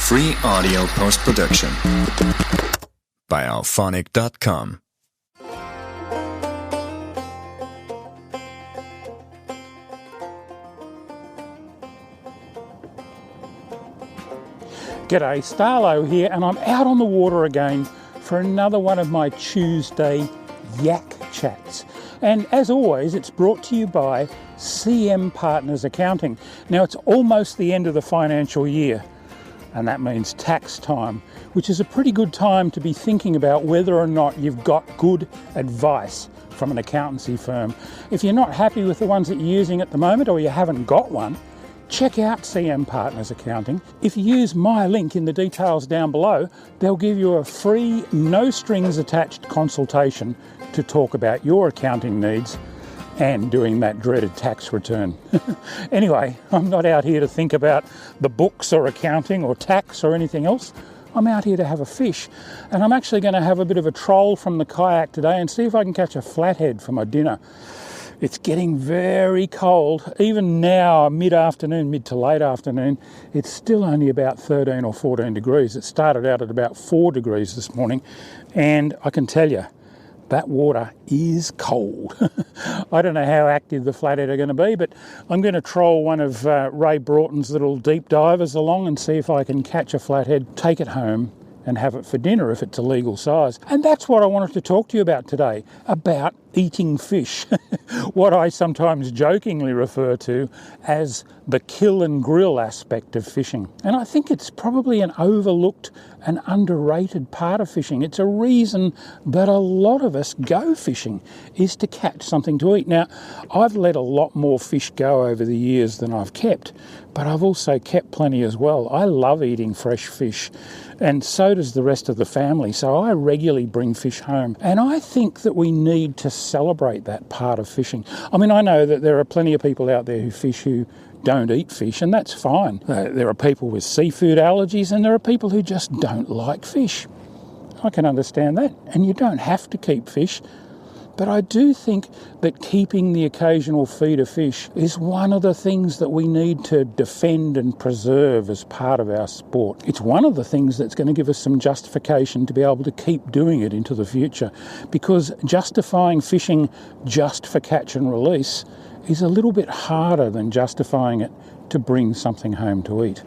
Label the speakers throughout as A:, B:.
A: Free audio post-production by alphonic.com.
B: G'day, Starlo here, and I'm out on the water again for another one of my Tuesday YAK chats. And as always, it's brought to you by CM Partners Accounting. Now, it's almost the end of the financial year, and that means tax time, which is a pretty good time to be thinking about whether or not you've got good advice from an accountancy firm. If you're not happy with the ones that you're using at the moment, or you haven't got one, check out CM Partners Accounting. If you use my link in the details down below, they'll give you a free, no strings attached consultation to talk about your accounting needs and doing that dreaded tax return. Anyway, I'm not out here to think about the books or accounting or tax or anything else. I'm out here to have a fish, and I'm actually going to have a bit of a troll from the kayak today and see if I can catch a flathead for my dinner. It's getting very cold. Even now, mid to late afternoon, it's still only about 13 or 14 degrees. It started out at about 4 degrees this morning, and I can tell you, that water is cold. I don't know how active the flathead are going to be, but I'm going to troll one of Ray Broughton's little deep divers along and see if I can catch a flathead, take it home and have it for dinner if it's a legal size. And that's what I wanted to talk to you about today, about eating fish, what I sometimes jokingly refer to as the kill and grill aspect of fishing. And I think it's probably an overlooked and underrated part of fishing. It's a reason that a lot of us go fishing, is to catch something to eat. Now, I've let a lot more fish go over the years than I've kept, but I've also kept plenty as well. I love eating fresh fish, and so does the rest of the family. So I regularly bring fish home, and I think that we need to celebrate that part of fishing. I mean, I know that there are plenty of people out there who fish who don't eat fish, and that's fine. There are people with seafood allergies, and there are people who just don't like fish. I can understand that, and you don't have to keep fish. But I do think that keeping the occasional feed of fish is one of the things that we need to defend and preserve as part of our sport. It's one of the things that's going to give us some justification to be able to keep doing it into the future, because justifying fishing just for catch and release is a little bit harder than justifying it to bring something home to eat.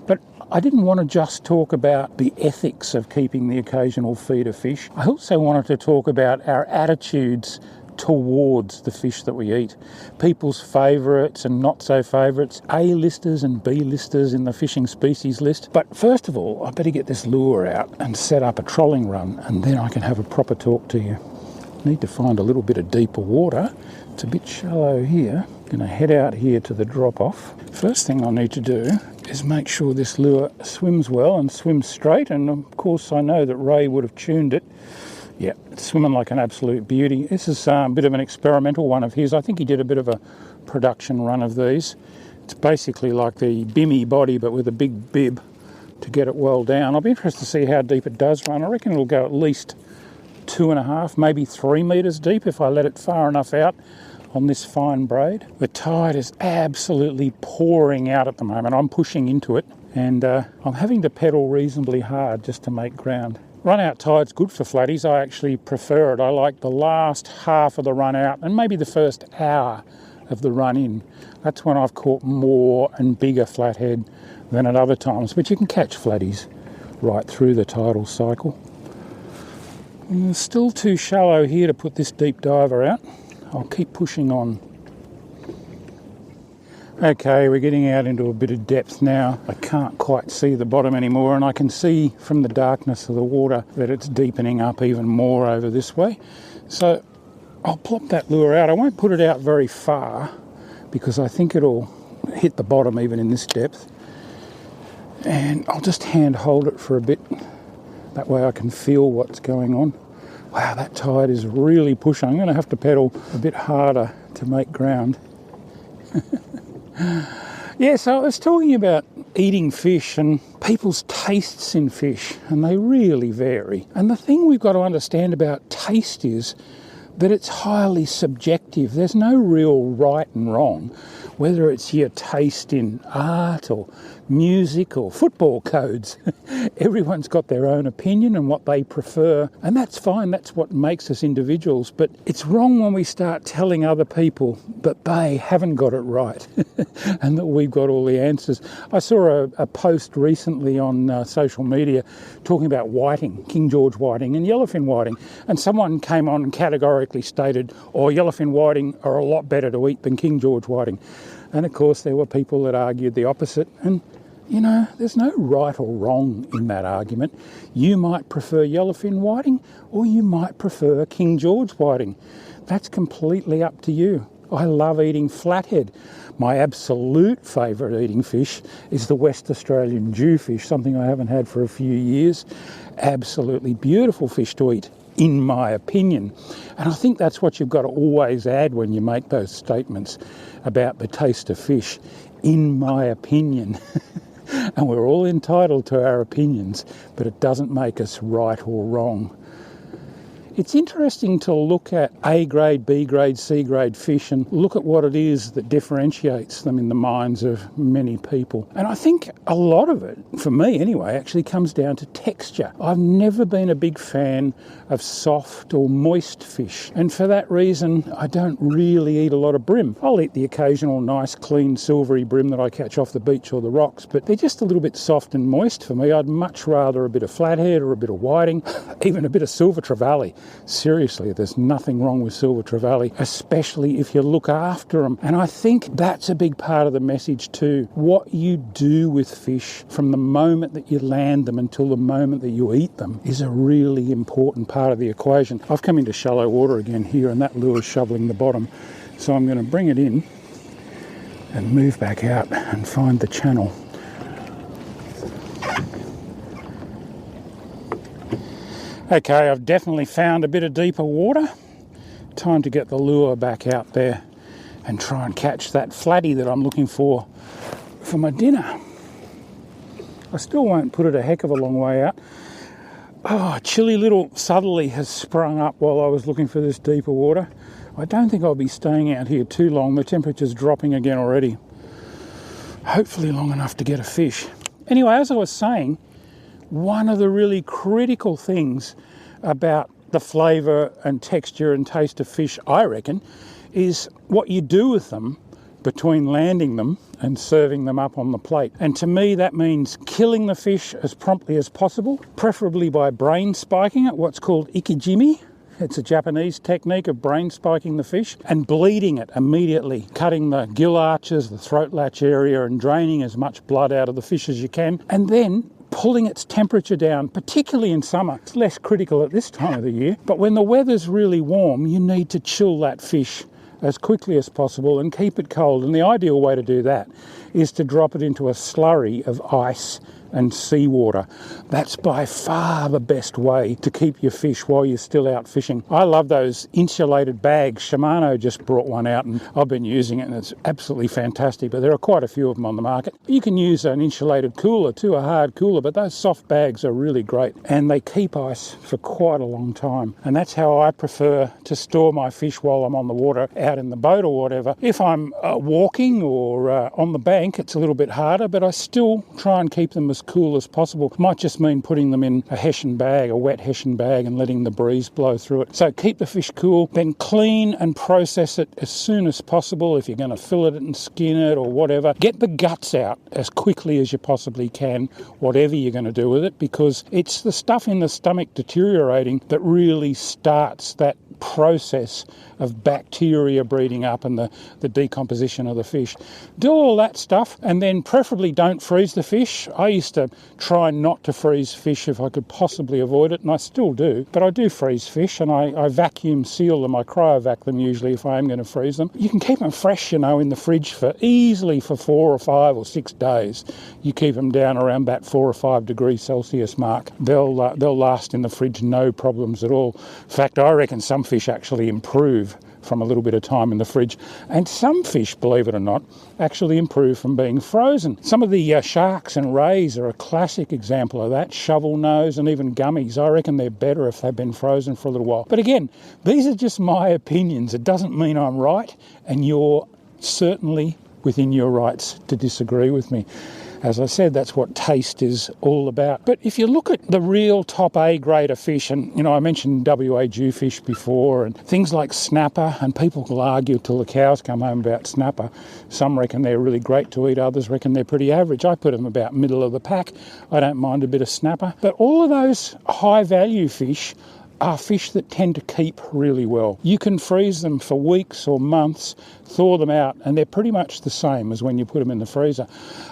B: But I didn't want to just talk about the ethics of keeping the occasional feed of fish. I also wanted to talk about our attitudes towards the fish that we eat. People's favourites and not so favourites, A-listers and B-listers in the fishing species list. But first of all, I better get this lure out and set up a trolling run, and then I can have a proper talk to you. I need to find a little bit of deeper water. It's a bit shallow here. I'm going to head out here to the drop-off. First thing I need to do is make sure this lure swims well and swims straight, and of course I know that Ray would have tuned it. Yeah, it's swimming like an absolute beauty. This is a bit of an experimental one of his. I think he did a bit of a production run of these. It's basically like the Bimmy body but with a big bib to get it well down. I'll be interested to see how deep it does run. I reckon it'll go at least 2.5, maybe 3 metres deep if I let it far enough out on this fine braid. The tide is absolutely pouring out at the moment. I'm pushing into it, and I'm having to pedal reasonably hard just to make ground. Run out tide's good for flatties. I actually prefer it. I like the last half of the run out and maybe the first hour of the run in. That's when I've caught more and bigger flathead than at other times, but you can catch flatties right through the tidal cycle. It's still too shallow here to put this deep diver out. I'll keep pushing on. Okay, we're getting out into a bit of depth now. I can't quite see the bottom anymore, and I can see from the darkness of the water that it's deepening up even more over this way. So I'll plop that lure out. I won't put it out very far because I think it'll hit the bottom even in this depth. And I'll just hand hold it for a bit. That way I can feel what's going on. Wow, that tide is really pushing. I'm going to have to pedal a bit harder to make ground. Yeah, so I was talking about eating fish and people's tastes in fish, and they really vary. And the thing we've got to understand about taste is but it's highly subjective. There's no real right and wrong, whether it's your taste in art or music or football codes. Everyone's got their own opinion and what they prefer, and that's fine. That's what makes us individuals. But it's wrong when we start telling other people that they haven't got it right and that we've got all the answers. I saw a post recently on social media talking about whiting, King George whiting and yellowfin whiting, and someone came on and categorically stated, yellowfin whiting are a lot better to eat than King George whiting. And of course there were people that argued the opposite, and you know, there's no right or wrong in that argument. You might prefer yellowfin whiting or you might prefer King George whiting. That's completely up to you. I love eating flathead. My absolute favourite eating fish is the West Australian jewfish, something I haven't had for a few years. Absolutely beautiful fish to eat, in my opinion. And I think that's what you've got to always add when you make those statements about the taste of fish, in my opinion. And we're all entitled to our opinions, but it doesn't make us right or wrong. It's interesting to look at A grade, B grade, C grade fish and look at what it is that differentiates them in the minds of many people. And I think a lot of it, for me anyway, actually comes down to texture. I've never been a big fan of soft or moist fish, and for that reason I don't really eat a lot of bream. I'll eat the occasional nice clean silvery bream that I catch off the beach or the rocks, but they're just a little bit soft and moist for me. I'd much rather a bit of flathead or a bit of whiting, even a bit of silver trevally. Seriously, there's nothing wrong with silver trevally, especially if you look after them. And I think that's a big part of the message too. What you do with fish from the moment that you land them until the moment that you eat them is a really important part of the equation. I've come into shallow water again here, and that lure's shoveling the bottom. So I'm going to bring it in and move back out and find the channel. Okay, I've definitely found a bit of deeper water. Time to get the lure back out there and try and catch that flatty that I'm looking for my dinner. I still won't put it a heck of a long way out. A chilly little southerly has sprung up while I was looking for this deeper water. I don't think I'll be staying out here too long. The temperature's dropping again already. Hopefully long enough to get a fish. Anyway, as I was saying, one of the really critical things about the flavour and texture and taste of fish, I reckon, is what you do with them between landing them and serving them up on the plate. And to me, that means killing the fish as promptly as possible, preferably by brain spiking it, what's called ikijimi. It's a Japanese technique of brain spiking the fish and bleeding it immediately, cutting the gill arches, the throat latch area, and draining as much blood out of the fish as you can. And then pulling its temperature down, particularly in summer. It's less critical at this time of the year, but when the weather's really warm, you need to chill that fish as quickly as possible and keep it cold. And the ideal way to do that is to drop it into a slurry of ice and seawater. That's by far the best way to keep your fish while you're still out fishing. I love those insulated bags. Shimano just brought one out and I've been using it, and it's absolutely fantastic, but there are quite a few of them on the market. You can use an insulated cooler too, a hard cooler, but those soft bags are really great and they keep ice for quite a long time. And that's how I prefer to store my fish while I'm on the water, out in the boat or whatever. If I'm walking or on the bank, it's a little bit harder, but I still try and keep them as cool as possible. Might just mean putting them in a hessian bag, a wet hessian bag, and letting the breeze blow through it. So keep the fish cool, then clean and process it as soon as possible. If you're going to fillet it and skin it or whatever, get the guts out as quickly as you possibly can, whatever you're going to do with it, because it's the stuff in the stomach deteriorating that really starts that process of bacteria breeding up and the decomposition of the fish. Do all that stuff, and then preferably don't freeze the fish. I used to try not to freeze fish if I could possibly avoid it, and I still do, but I do freeze fish, and I vacuum seal them. I cryovac them usually if I am going to freeze them. You can keep them fresh, in the fridge for 4 or 5 or 6 days. You keep them down around that 4 or 5 degrees Celsius mark. They'll last in the fridge, no problems at all. In fact, I reckon some fish actually improve from a little bit of time in the fridge. And some fish, believe it or not, actually improve from being frozen. Some of the sharks and rays are a classic example of that. Shovel nose and even gummies. I reckon they're better if they've been frozen for a little while. But again, these are just my opinions. It doesn't mean I'm right, and you're certainly within your rights to disagree with me. As I said, that's what taste is all about. But if you look at the real top A grade of fish, and I mentioned WA jewfish before, and things like snapper, and people will argue till the cows come home about snapper. Some reckon they're really great to eat, others reckon they're pretty average. I put them about middle of the pack. I don't mind a bit of snapper. But all of those high value fish are fish that tend to keep really well. You can freeze them for weeks or months, thaw them out, and they're pretty much the same as when you put them in the freezer.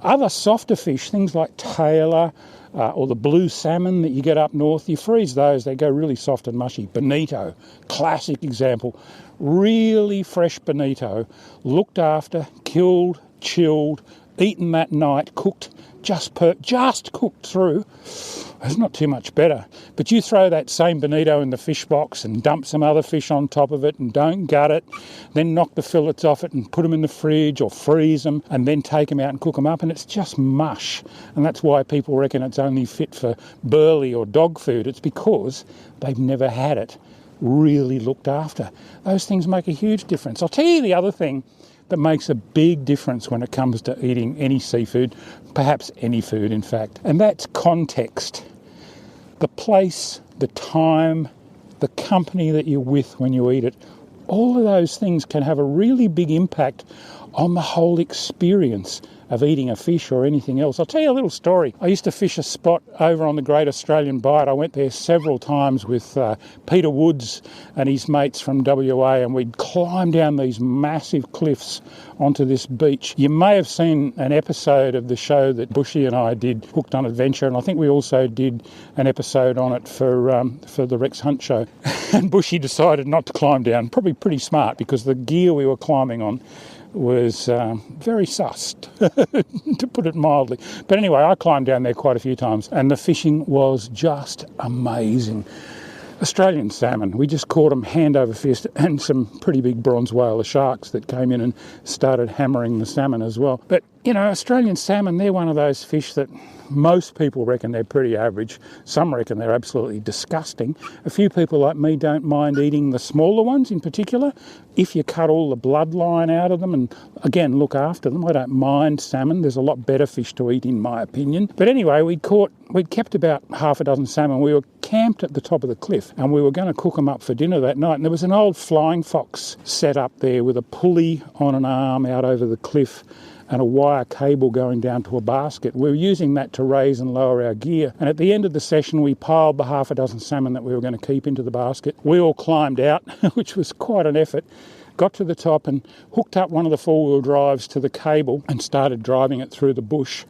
B: Other softer fish, things like tailor or the blue salmon that you get up north, you freeze those, they go really soft and mushy. Bonito, classic example. Really fresh bonito, looked after, killed, chilled, eaten that night, cooked, just cooked through. It's not too much better. But you throw that same bonito in the fish box and dump some other fish on top of it and don't gut it, then knock the fillets off it and put them in the fridge or freeze them and then take them out and cook them up, and it's just mush. And that's why people reckon it's only fit for burley or dog food. It's because they've never had it really looked after. Those things make a huge difference. I'll tell you the other thing that makes a big difference when it comes to eating any seafood, perhaps any food in fact, and that's context. The place, the time, the company that you're with when you eat it, all of those things can have a really big impact on the whole experience of eating a fish or anything else. I'll tell you a little story. I used to fish a spot over on the Great Australian Bight. I went there several times with Peter Woods and his mates from WA, and we'd climb down these massive cliffs onto this beach. You may have seen an episode of the show that Bushy and I did, Hooked on Adventure, and I think we also did an episode on it for the Rex Hunt show. And Bushy decided not to climb down, probably pretty smart, because the gear we were climbing on was very sus, to put it mildly. But anyway, I climbed down there quite a few times, and the fishing was just amazing. Australian salmon, we just caught them hand over fist, and some pretty big bronze whaler sharks that came in and started hammering the salmon as well. But, Australian salmon, they're one of those fish that most people reckon they're pretty average. Some reckon they're absolutely disgusting. A few people like me don't mind eating the smaller ones in particular, if you cut all the bloodline out of them and, again, look after them. I don't mind salmon. There's a lot better fish to eat, in my opinion. But anyway, we'd kept about half a dozen salmon. We were camped at the top of the cliff, and we were going to cook them up for dinner that night. And there was an old flying fox set up there with a pulley on an arm out over the cliff and a wire cable going down to a basket. We were using that to raise and lower our gear. And at the end of the session, we piled the half a dozen salmon that we were going to keep into the basket. We all climbed out, which was quite an effort, got to the top and hooked up one of the four-wheel drives to the cable and started driving it through the bush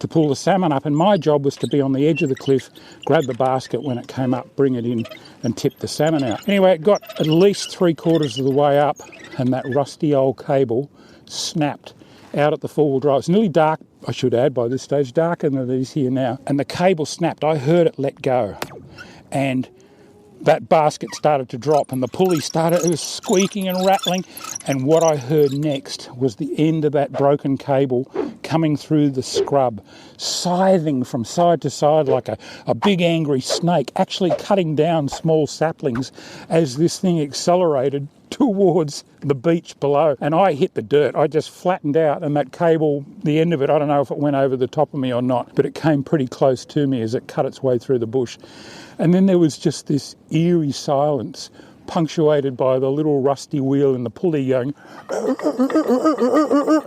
B: to pull the salmon up. And my job was to be on the edge of the cliff, grab the basket when it came up, bring it in and tip the salmon out. Anyway, it got at least 3/4 of the way up, and that rusty old cable snapped out at the four-wheel drive. It's nearly dark, I should add, by this stage, darker than it is here now. And the cable snapped. I heard it let go. And that basket started to drop, and the pulley it was squeaking and rattling. And what I heard next was the end of that broken cable coming through the scrub, scything from side to side like a big angry snake, actually cutting down small saplings as this thing accelerated towards the beach below. And I hit the dirt. I just flattened out, and that cable, the end of it, I don't know if it went over the top of me or not, but it came pretty close to me as it cut its way through the bush. And then there was just this eerie silence, punctuated by the little rusty wheel in the pulley going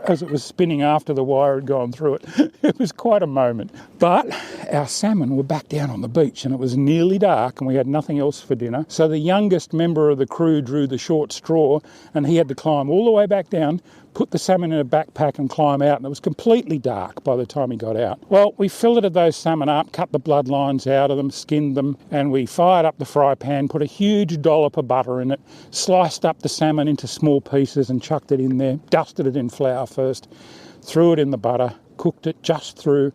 B: as it was spinning after the wire had gone through it. It was quite a moment. But our salmon were back down on the beach, and it was nearly dark, and we had nothing else for dinner. So the youngest member of the crew drew the short straw, and he had to climb all the way back down, put the salmon in a backpack and climb out, and it was completely dark by the time he got out. Well, we filleted those salmon up, cut the bloodlines out of them, skinned them, and we fired up the fry pan, put a huge dollop of butter in it, sliced up the salmon into small pieces and chucked it in there, dusted it in flour first, threw it in the butter, cooked it just through,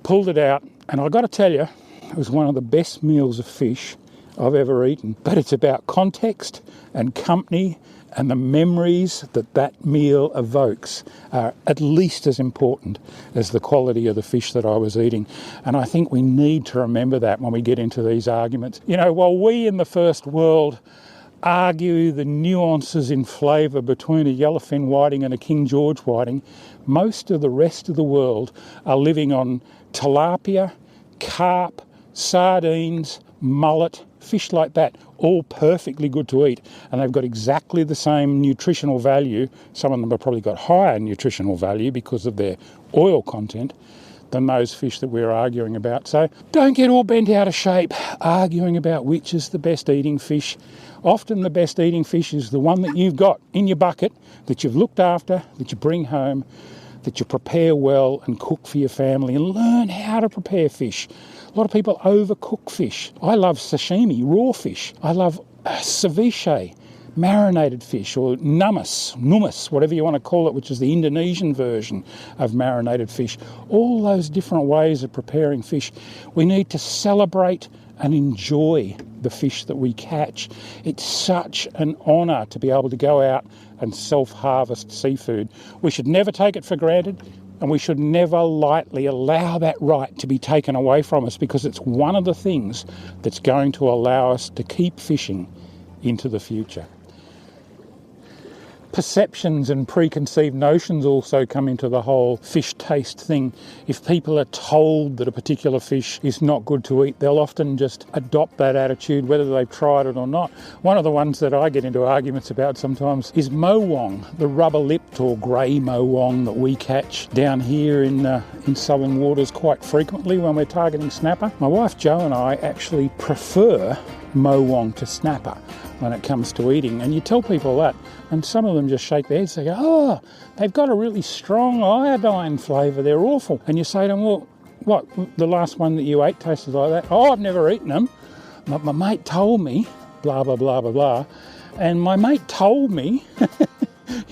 B: pulled it out, and I've got to tell you, it was one of the best meals of fish I've ever eaten. But it's about context and company, and the memories that that meal evokes are at least as important as the quality of the fish that I was eating. And I think we need to remember that when we get into these arguments. You know, while we in the first world argue the nuances in flavour between a yellowfin whiting and a King George whiting, most of the rest of the world are living on tilapia, carp, sardines, mullet, fish like that, all perfectly good to eat, and they've got exactly the same nutritional value. Some of them have probably got higher nutritional value because of their oil content than those fish that we're arguing about. So don't get all bent out of shape arguing about which is the best eating fish. Often the best eating fish is the one that you've got in your bucket, that you've looked after, that you bring home, that you prepare well and cook for your family, and learn how to prepare fish. A lot of people overcook fish. I love sashimi, raw fish. I love ceviche, marinated fish, or numus, whatever you want to call it, which is the Indonesian version of marinated fish. All those different ways of preparing fish. We need to celebrate and enjoy the fish that we catch. It's such an honour to be able to go out and self-harvest seafood. We should never take it for granted, and we should never lightly allow that right to be taken away from us, because it's one of the things that's going to allow us to keep fishing into the future. Perceptions and preconceived notions also come into the whole fish taste thing. If people are told that a particular fish is not good to eat, they'll often just adopt that attitude whether they've tried it or not. One of the ones that I get into arguments about sometimes is mowong, the rubber-lipped or grey mowong that we catch down here in southern waters quite frequently when we're targeting snapper. My wife Jo and I actually prefer mowong to snapper when it comes to eating, and you tell people that and some of them just shake their heads. They go, oh, they've got a really strong iodine flavour, they're awful. And you say to them, well, what, the last one that you ate tasted like that? Oh, I've never eaten them, but my mate told me, blah blah blah blah blah. And my mate told me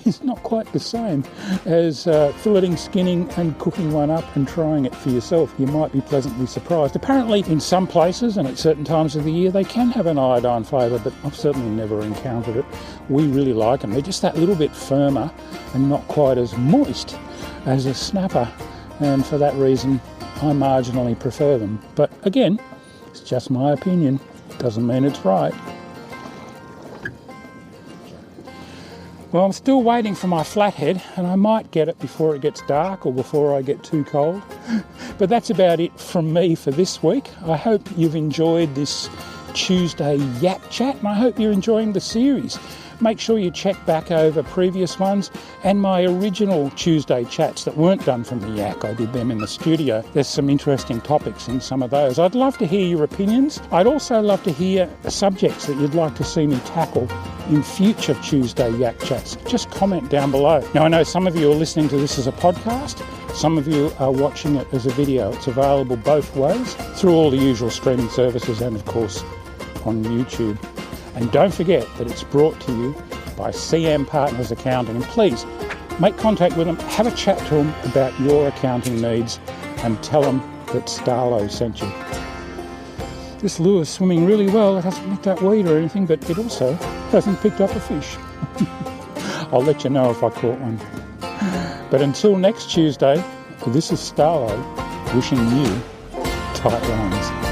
B: is not quite the same as filleting, skinning and cooking one up and trying it for yourself. You might be pleasantly surprised. Apparently in some places and at certain times of the year they can have an iodine flavour, but I've certainly never encountered it. We really like them. They're just that little bit firmer and not quite as moist as a snapper, and for that reason I marginally prefer them. But again, it's just my opinion. Doesn't mean it's right. Well, I'm still waiting for my flathead, and I might get it before it gets dark or before I get too cold. But that's about it from me for this week. I hope you've enjoyed this Tuesday Yak Chat, and I hope you're enjoying the series. Make sure you check back over previous ones and my original Tuesday chats that weren't done from the Yak. I did them in the studio. There's some interesting topics in some of those. I'd love to hear your opinions. I'd also love to hear subjects that you'd like to see me tackle in future Tuesday Yak Chats. Just comment down below. Now, I know some of you are listening to this as a podcast. Some of you are watching it as a video. It's available both ways through all the usual streaming services and, of course, on YouTube. And don't forget that it's brought to you by CM Partners Accounting. And please make contact with them, have a chat to them about your accounting needs, and tell them that Starlo sent you. This lure is swimming really well. It hasn't picked up weed or anything, but it also hasn't picked up a fish. I'll let you know if I caught one. But until next Tuesday, this is Starlo wishing you tight lines.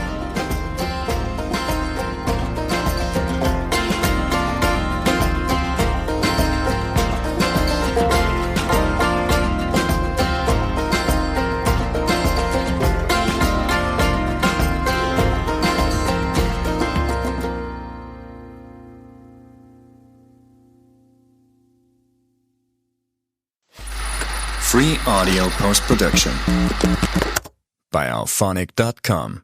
A: Free audio post-production by alphonic.com.